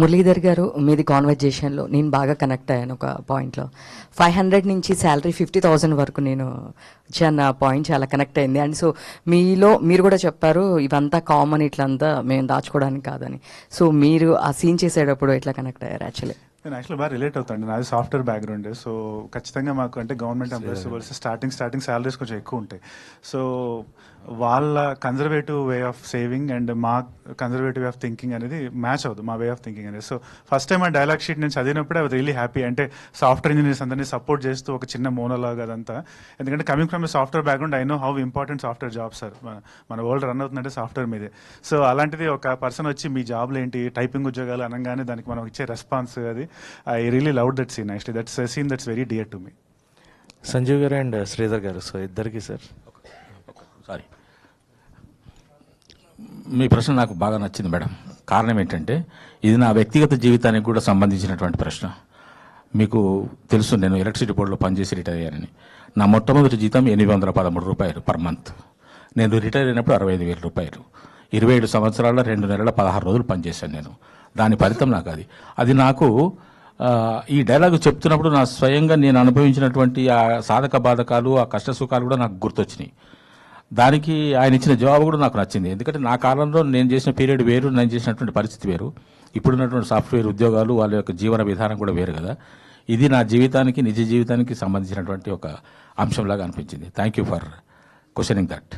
మురళీధర్ గారు, మీది కాన్వర్జేషన్లో నేను బాగా కనెక్ట్ అయ్యాను ఒక పాయింట్లో. 500 నుంచి శాలరీ 50,000 వరకు నేను ఇచ్చాను. పాయింట్ చాలా కనెక్ట్ అయింది. అండ్ సో మీలో మీరు కూడా చెప్పారు ఇవంతా కామన్, ఇట్లంతా మేము దాచుకోవడానికి కాదని. సో మీరు ఆ సీన్ చేసేటప్పుడు ఎట్లా కనెక్ట్ అయ్యారు యాక్చువల్లీ? నేను యాక్చువల్లీ బాగా రిలేట్ అవుతాను. నాది సాఫ్ట్వేర్ బ్యాక్గ్రౌండ్. సో ఖచ్చితంగా మాకు అంటే గవర్నమెంట్ ఎంప్లాయీస్ వర్స్ స్టార్టింగ్ సాలరీస్ కొంచెం ఎక్కువ ఉంటాయి. సో వాళ్ళ conservative way of saving and మా కన్జర్వేటివ్ వే ఆఫ్ థింకింగ్ అనేది మ్యాచ్ అవుతుంది, మా వే ఆఫ్ థింకింగ్ అనేది. సో ఫస్ట్ టైం ఆ డైలాగ్ షీట్ నేను చదివినప్పుడే అది రియలీ హ్యాపీ. అంటే సాఫ్ట్వేర్ ఇంజనీర్స్ అందరినీ సపోర్ట్ చేస్తూ ఒక చిన్న మోనోలాగ్ అదంతా. ఎందుకంటే coming from software background I know how important software jobs sir. మన వరల్డ్ రన్ అవుతుందంటే సాఫ్ట్వేర్ మీదే. సో అలాంటిది ఒక పర్సన్ వచ్చి మీ జాబ్లు ఏంటి, టైపింగ్ ఉద్యోగాలు అనగానే దానికి మనం ఇచ్చే రెస్పాన్స్, అది I really love that scene. Actually that's a scene that's very dear to me. Sanjeev garu and Sridhar గారు, సో ఇద్దరికి సార్. సారీ, మీ ప్రశ్న నాకు బాగా నచ్చింది మేడం. కారణం ఏంటంటే ఇది నా వ్యక్తిగత జీవితానికి కూడా సంబంధించినటువంటి ప్రశ్న. మీకు తెలుసు నేను ఎలక్ట్రిసిటీ బోర్డులో పనిచేసి రిటైర్ అయ్యానని. నా మొట్టమొదటి జీతం 813 రూపాయలు పర్ మంత్. నేను రిటైర్ అయినప్పుడు 65,000 రూపాయలు. 27 సంవత్సరాల 2 నెలల 16 రోజులు పనిచేశాను నేను. దాని ఫలితం నాకు అది నాకు ఈ డైలాగ్ చెప్తున్నప్పుడు నా స్వయంగా నేను అనుభవించినటువంటి ఆ సాధక బాధకాలు, ఆ కష్ట సుఖాలు కూడా నాకు గుర్తొచ్చినాయి. దానికి ఆయన ఇచ్చిన జవాబు కూడా నాకు నచ్చింది. ఎందుకంటే నా కాలంలో నేను చేసిన పీరియడ్ వేరు, నేను చేసినటువంటి పరిస్థితి వేరు. ఇప్పుడున్నటువంటి సాఫ్ట్వేర్ ఉద్యోగాలు, వాళ్ళ యొక్క జీవన విధానం కూడా వేరు కదా. ఇది నా జీవితానికి, నిజ జీవితానికి సంబంధించినటువంటి ఒక అంశంలాగా అనిపించింది. Thank you for questioning that.